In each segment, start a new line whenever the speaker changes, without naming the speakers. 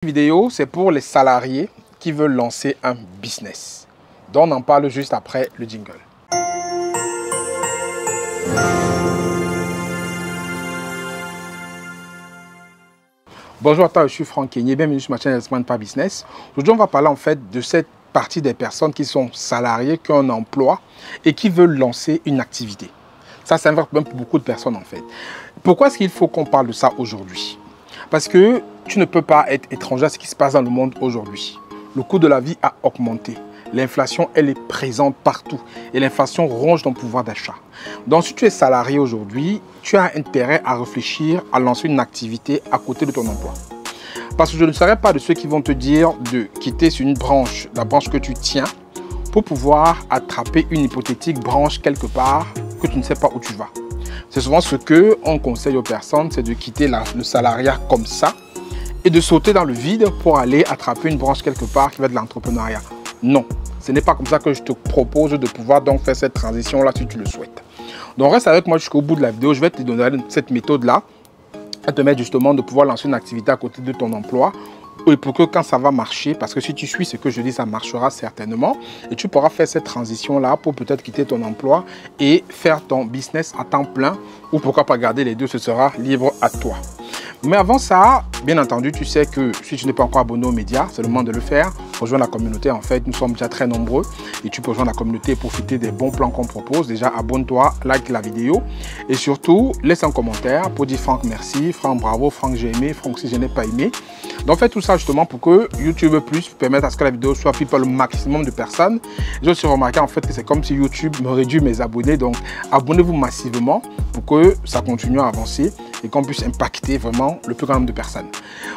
Cette vidéo, c'est pour les salariés qui veulent lancer un business. Donc, on en parle juste après le jingle. Bonjour à toi, je suis Franck Kenyé, bienvenue sur ma chaîne Expand par Business. Aujourd'hui, on va parler en fait de cette partie des personnes qui sont salariées, qui ont un emploi et qui veulent lancer une activité. Ça, c'est un vrai problème pour beaucoup de personnes en fait. Pourquoi est-ce qu'il faut qu'on parle de ça aujourd'hui? Parce que tu ne peux pas être étranger à ce qui se passe dans le monde aujourd'hui. Le coût de la vie a augmenté. L'inflation, elle est présente partout. Et l'inflation ronge ton pouvoir d'achat. Donc, si tu es salarié aujourd'hui, tu as intérêt à réfléchir à lancer une activité à côté de ton emploi. Parce que je ne serai pas de ceux qui vont te dire de quitter sur une branche, la branche que tu tiens, pour pouvoir attraper une hypothétique branche quelque part que tu ne sais pas où tu vas. C'est souvent ce qu'on conseille aux personnes, c'est de quitter le salariat comme ça et de sauter dans le vide pour aller attraper une branche quelque part qui va de l'entrepreneuriat. Non, ce n'est pas comme ça que je te propose de pouvoir donc faire cette transition-là si tu le souhaites. Donc reste avec moi jusqu'au bout de la vidéo, je vais te donner cette méthode-là à te permettre justement de pouvoir lancer une activité à côté de ton emploi. Et pour que quand ça va marcher, parce que si tu suis ce que je dis, ça marchera certainement. Et tu pourras faire cette transition-là pour peut-être quitter ton emploi et faire ton business à temps plein. Ou pourquoi pas garder les deux, ce sera libre à toi. Mais avant ça, bien entendu, tu sais que si tu n'es pas encore abonné aux médias, c'est le moment de le faire. Rejoins la communauté, en fait, nous sommes déjà très nombreux. Et tu peux rejoindre la communauté et profiter des bons plans qu'on propose. Déjà, abonne-toi, like la vidéo. Et surtout, laisse un commentaire pour dire Franck merci, Franck bravo, Franck j'ai aimé, Franck si je n'ai pas aimé. Donc fais tout ça justement pour que YouTube Plus permette à ce que la vidéo soit vue par le maximum de personnes. J'ai aussi remarqué en fait que c'est comme si YouTube me réduit mes abonnés. Donc abonnez-vous massivement pour que ça continue à avancer et qu'on puisse impacter vraiment le plus grand nombre de personnes.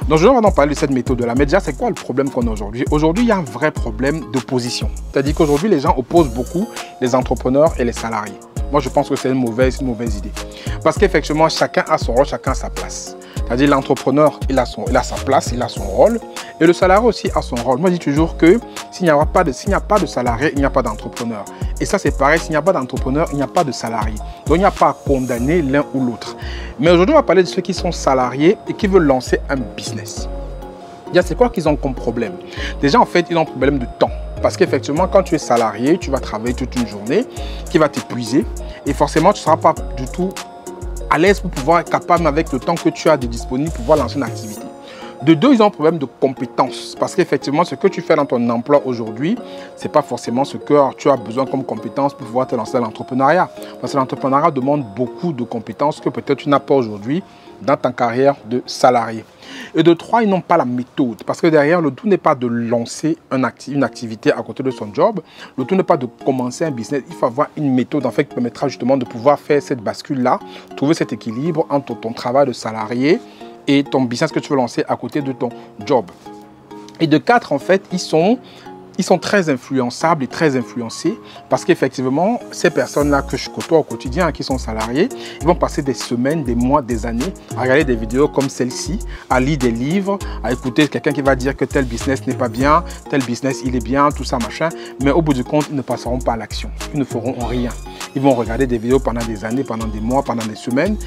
Donc je vais maintenant parler de cette méthode-là. Mais déjà, c'est quoi le problème qu'on a aujourd'hui? Aujourd'hui, il y a un vrai problème d'opposition. C'est-à-dire qu'aujourd'hui, les gens opposent beaucoup les entrepreneurs et les salariés. Moi, je pense que c'est une mauvaise idée. Parce qu'effectivement, chacun a son rôle, chacun a sa place. C'est-à-dire l'entrepreneur, il a sa place, il a son rôle. Et le salarié aussi a son rôle. Moi, je dis toujours que s'il n'y a pas de salarié, il n'y a pas d'entrepreneur. Et ça, c'est pareil. S'il n'y a pas d'entrepreneur, il n'y a pas de salarié. Donc, il n'y a pas à condamner l'un ou l'autre. Mais aujourd'hui, on va parler de ceux qui sont salariés et qui veulent lancer un business. C'est quoi qu'ils ont comme problème? Déjà, en fait, ils ont un problème de temps. Parce qu'effectivement, quand tu es salarié, tu vas travailler toute une journée qui va t'épuiser. Et forcément, tu ne seras pas du tout à l'aise pour pouvoir être capable, avec le temps que tu as de disponible, pour pouvoir lancer une activité. De deux, ils ont un problème de compétences. Parce qu'effectivement, ce que tu fais dans ton emploi aujourd'hui, ce n'est pas forcément ce que tu as besoin comme compétences pour pouvoir te lancer dans l'entrepreneuriat. Parce que l'entrepreneuriat demande beaucoup de compétences que peut-être tu n'as pas aujourd'hui dans ta carrière de salarié. Et de trois, ils n'ont pas la méthode. Parce que derrière, le tout n'est pas de lancer une activité à côté de son job. Le tout n'est pas de commencer un business. Il faut avoir une méthode en fait, qui permettra justement de pouvoir faire cette bascule-là, trouver cet équilibre entre ton travail de salarié et ton business que tu veux lancer à côté de ton job. Et de quatre, en fait, ils sont très influençables et très influencés parce qu'effectivement, ces personnes-là que je côtoie au quotidien, qui sont salariés, ils vont passer des semaines, des mois, des années à regarder des vidéos comme celle-ci, à lire des livres, à écouter quelqu'un qui va dire que tel business n'est pas bien, tel business il est bien, tout ça, machin. Mais au bout du compte, ils ne passeront pas à l'action. Ils ne feront rien. Ils vont regarder des vidéos pendant des années, pendant des mois, pendant des semaines.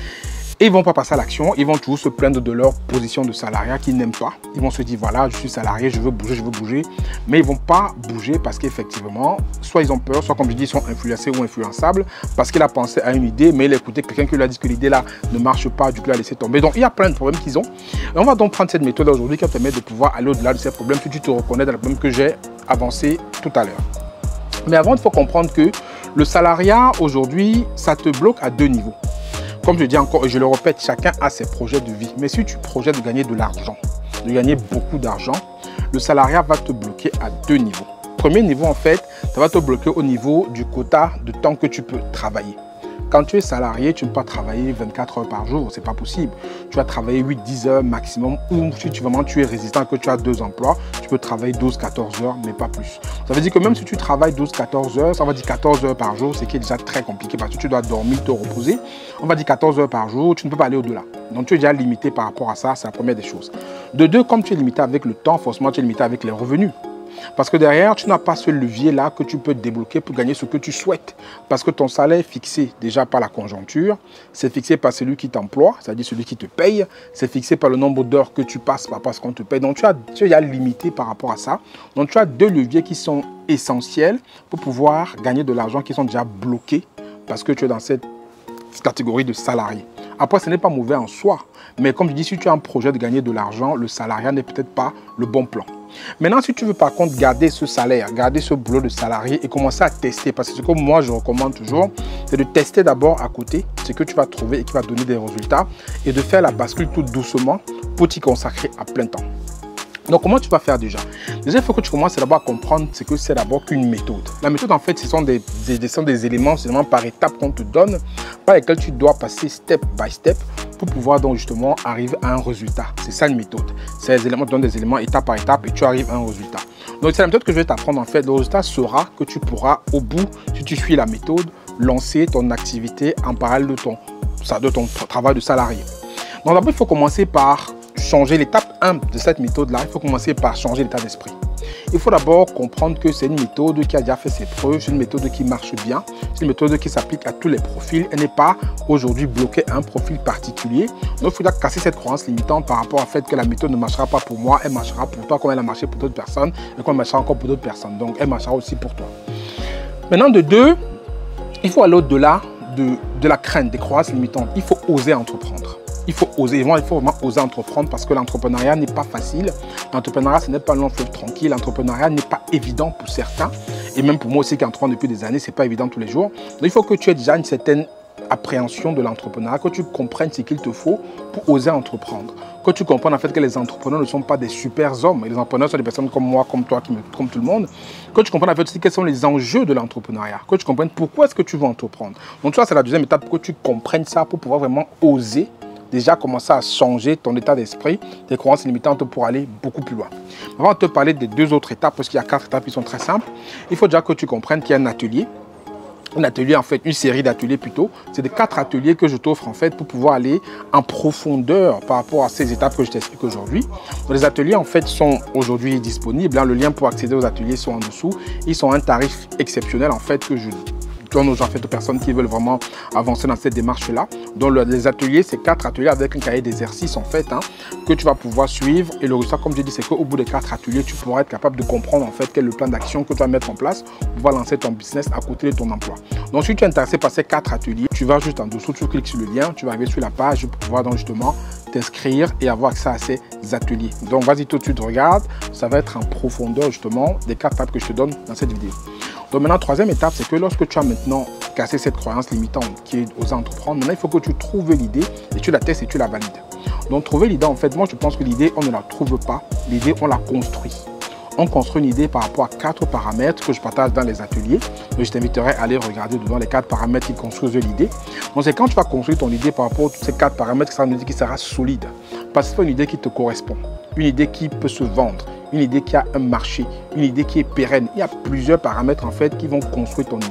Et ils ne vont pas passer à l'action, ils vont toujours se plaindre de leur position de salariat qu'ils n'aiment pas. Ils vont se dire, voilà, je suis salarié, je veux bouger. Mais ils ne vont pas bouger parce qu'effectivement, soit ils ont peur, soit comme je dis, ils sont influencés ou influençables parce qu'il a pensé à une idée, mais il a écouté quelqu'un qui lui a dit que l'idée-là ne marche pas, du coup, il a laissé tomber. Donc, il y a plein de problèmes qu'ils ont. Et on va donc prendre cette méthode aujourd'hui qui va permettre de pouvoir aller au-delà de ces problèmes si tu te reconnais dans le problème que j'ai avancé tout à l'heure. Mais avant, il faut comprendre que le salariat, aujourd'hui, ça te bloque à deux niveaux. Comme je dis encore et je le répète, chacun a ses projets de vie. Mais si tu projettes de gagner de l'argent, de gagner beaucoup d'argent, le salariat va te bloquer à deux niveaux. Premier niveau, en fait, ça va te bloquer au niveau du quota de temps que tu peux travailler. Quand tu es salarié, tu ne peux pas travailler 24 heures par jour, ce n'est pas possible. Tu vas travailler 8-10 heures maximum, ou si tu es résistant et que tu as deux emplois, tu peux travailler 12-14 heures, mais pas plus. Ça veut dire que même si tu travailles 12-14 heures, ça va dire 14 heures par jour, ce qui est déjà très compliqué parce que tu dois dormir, te reposer. On va dire 14 heures par jour, tu ne peux pas aller au-delà. Donc tu es déjà limité par rapport à ça, c'est la première des choses. De deux, comme tu es limité avec le temps, forcément tu es limité avec les revenus. Parce que derrière, tu n'as pas ce levier-là que tu peux débloquer pour gagner ce que tu souhaites. Parce que ton salaire est fixé déjà par la conjoncture, c'est fixé par celui qui t'emploie, c'est-à-dire celui qui te paye, c'est fixé par le nombre d'heures que tu passes par rapport à ce qu'on te paye. Donc tu es limité par rapport à ça. Donc tu as deux leviers qui sont essentiels pour pouvoir gagner de l'argent qui sont déjà bloqués parce que tu es dans cette catégorie de salarié. Après, ce n'est pas mauvais en soi, mais comme je dis, si tu as un projet de gagner de l'argent, le salariat n'est peut-être pas le bon plan. Maintenant, si tu veux par contre garder ce salaire, garder ce boulot de salarié et commencer à tester, parce que ce que moi je recommande toujours, c'est de tester d'abord à côté ce que tu vas trouver et qui va donner des résultats et de faire la bascule tout doucement pour t'y consacrer à plein temps. Donc, comment tu vas faire déjà? Déjà, il faut que tu commences d'abord à comprendre ce que c'est d'abord qu'une méthode. La méthode, en fait, ce sont des éléments seulement par étapes qu'on te donne, par lesquels tu dois passer step by step pour pouvoir donc justement arriver à un résultat. C'est ça une méthode. Ces éléments te donnent des éléments étape par étape et tu arrives à un résultat. Donc, c'est la méthode que je vais t'apprendre en fait. Le résultat sera que tu pourras, au bout, si tu suis la méthode, lancer ton activité en parallèle de ton travail de salarié. Donc, d'abord, il faut commencer par changer l'étape 1 de cette méthode-là. Il faut commencer par changer l'état d'esprit. Il faut d'abord comprendre que c'est une méthode qui a déjà fait ses preuves, c'est une méthode qui marche bien, c'est une méthode qui s'applique à tous les profils. Elle n'est pas aujourd'hui bloquée à un profil particulier. Donc, il faudra casser cette croyance limitante par rapport au fait que la méthode ne marchera pas pour moi, elle marchera pour toi comme elle a marché pour d'autres personnes et comme elle marchera encore pour d'autres personnes. Donc, elle marchera aussi pour toi. Maintenant, de deux, il faut aller au-delà de la crainte, des croyances limitantes. Il faut oser entreprendre. Il faut vraiment oser entreprendre parce que l'entrepreneuriat n'est pas facile. L'entrepreneuriat, ce n'est pas un long fleuve tranquille. L'entrepreneuriat n'est pas évident pour certains. Et même pour moi aussi qui entreprends depuis des années, ce n'est pas évident tous les jours. Donc, il faut que tu aies déjà une certaine appréhension de l'entrepreneuriat, que tu comprennes ce qu'il te faut pour oser entreprendre. Que tu comprennes en fait que les entrepreneurs ne sont pas des super hommes. Et les entrepreneurs sont des personnes comme moi, comme toi, comme tout le monde. Que tu comprennes en fait aussi quels sont les enjeux de l'entrepreneuriat. Que tu comprennes pourquoi est-ce que tu veux entreprendre. Donc ça, c'est la deuxième étape, pour que tu comprennes ça, pour pouvoir vraiment oser déjà commencer à changer ton état d'esprit, tes croyances limitantes pour aller beaucoup plus loin. Avant de te parler des deux autres étapes, parce qu'il y a 4 étapes qui sont très simples, il faut déjà que tu comprennes qu'il y a un atelier. Un atelier, en fait, une série d'ateliers plutôt. C'est des 4 ateliers que je t'offre en fait pour pouvoir aller en profondeur par rapport à ces étapes que je t'explique aujourd'hui. Les ateliers en fait sont aujourd'hui disponibles. Le lien pour accéder aux ateliers sont en dessous. Ils sont à un tarif exceptionnel en fait que je donne aux personnes qui veulent vraiment avancer dans cette démarche-là. Donc les ateliers, c'est 4 ateliers avec un cahier d'exercice en fait que tu vas pouvoir suivre. Et le résultat, comme je dis, c'est qu'au bout des 4 ateliers, tu pourras être capable de comprendre en fait quel est le plan d'action que tu vas mettre en place pour pouvoir lancer ton business à côté de ton emploi. Donc si tu es intéressé par ces 4 ateliers, tu vas juste en dessous, tu cliques sur le lien, tu vas arriver sur la page pour pouvoir donc justement t'inscrire et avoir accès à ces ateliers. Donc vas-y tout de suite, regarde, ça va être en profondeur justement des 4 étapes que je te donne dans cette vidéo. Donc maintenant, troisième étape, c'est que lorsque tu as maintenant cassé cette croyance limitante qui est oser entreprendre, maintenant il faut que tu trouves l'idée et tu la testes et tu la valides. Donc trouver l'idée, en fait, moi je pense que l'idée, on ne la trouve pas, l'idée, on la construit. On construit une idée par rapport à 4 paramètres que je partage dans les ateliers. Donc, je t'inviterai à aller regarder dedans les 4 paramètres qui construisent l'idée. Donc c'est quand tu vas construire ton idée par rapport à tous ces 4 paramètres que ça veut dire qu'il sera solide. Parce que c'est une idée qui te correspond, une idée qui peut se vendre, une idée qui a un marché, une idée qui est pérenne. Il y a plusieurs paramètres en fait qui vont construire ton idée.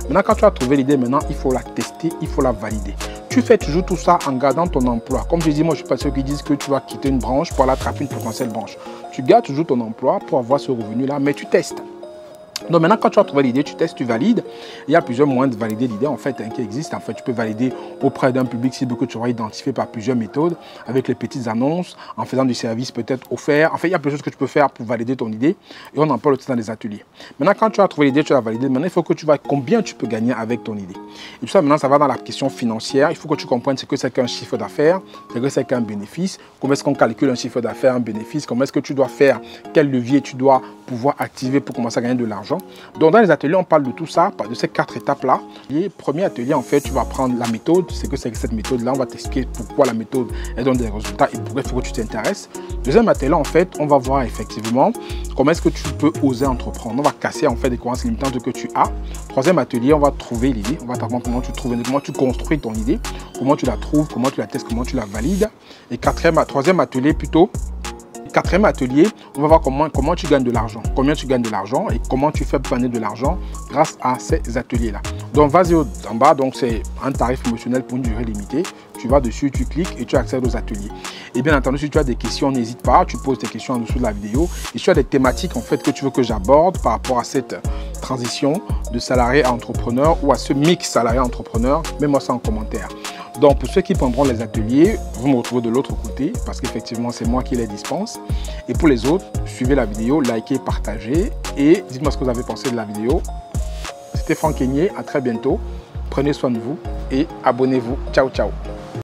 Maintenant, quand tu as trouvé l'idée, maintenant, il faut la tester, il faut la valider. Tu fais toujours tout ça en gardant ton emploi. Comme je dis, moi, je ne suis pas ceux qui disent que tu vas quitter une branche pour aller attraper une potentielle branche. Tu gardes toujours ton emploi pour avoir ce revenu-là, mais tu testes. Donc maintenant, quand tu as trouvé l'idée, tu testes, tu valides. Il y a plusieurs moyens de valider l'idée en fait qui existent. En fait, tu peux valider auprès d'un public cible que tu auras identifié par plusieurs méthodes, avec les petites annonces, en faisant du service peut-être offert. En fait, il y a plusieurs choses que tu peux faire pour valider ton idée et on en parle aussi dans les ateliers. Maintenant, quand tu as trouvé l'idée, tu l'as validée. Maintenant, il faut que tu vois combien tu peux gagner avec ton idée. Et tout ça, maintenant, ça va dans la question financière. Il faut que tu comprennes ce que c'est qu'un chiffre d'affaires, ce que c'est qu'un bénéfice, comment est-ce qu'on calcule un chiffre d'affaires, un bénéfice, comment est-ce que tu dois faire, quel levier tu dois pouvoir activer pour commencer à gagner de l'argent. Donc dans les ateliers, on parle de tout ça, de ces 4 étapes-là. Et premier atelier, en fait, tu vas prendre la méthode, c'est que c'est cette méthode-là, on va t'expliquer pourquoi la méthode elle donne des résultats et pourquoi il faut que tu t'intéresses. Deuxième atelier, en fait, on va voir effectivement comment est-ce que tu peux oser entreprendre. On va casser en fait des croyances limitantes que tu as. Troisième atelier, on va trouver l'idée, on va t'apprendre comment tu trouves, comment tu construis ton idée, comment tu la trouves, comment tu la testes, comment tu la valides. Et troisième atelier plutôt. Quatrième atelier, on va voir comment tu gagnes de l'argent, combien tu gagnes de l'argent et comment tu fais pour gagner de l'argent grâce à ces ateliers-là. Donc, vas-y en bas, donc c'est un tarif promotionnel pour une durée limitée. Tu vas dessus, tu cliques et tu accèdes aux ateliers. Et bien entendu, si tu as des questions, n'hésite pas, tu poses tes questions en dessous de la vidéo. Et si tu as des thématiques en fait que tu veux que j'aborde par rapport à cette transition de salarié à entrepreneur ou à ce mix salarié-entrepreneur, mets-moi ça en commentaire. Donc pour ceux qui prendront les ateliers, vous me retrouvez de l'autre côté parce qu'effectivement c'est moi qui les dispense. Et pour les autres, suivez la vidéo, likez, partagez et dites-moi ce que vous avez pensé de la vidéo. C'était Franck Kenyé, à très bientôt. Prenez soin de vous et abonnez-vous. Ciao, ciao.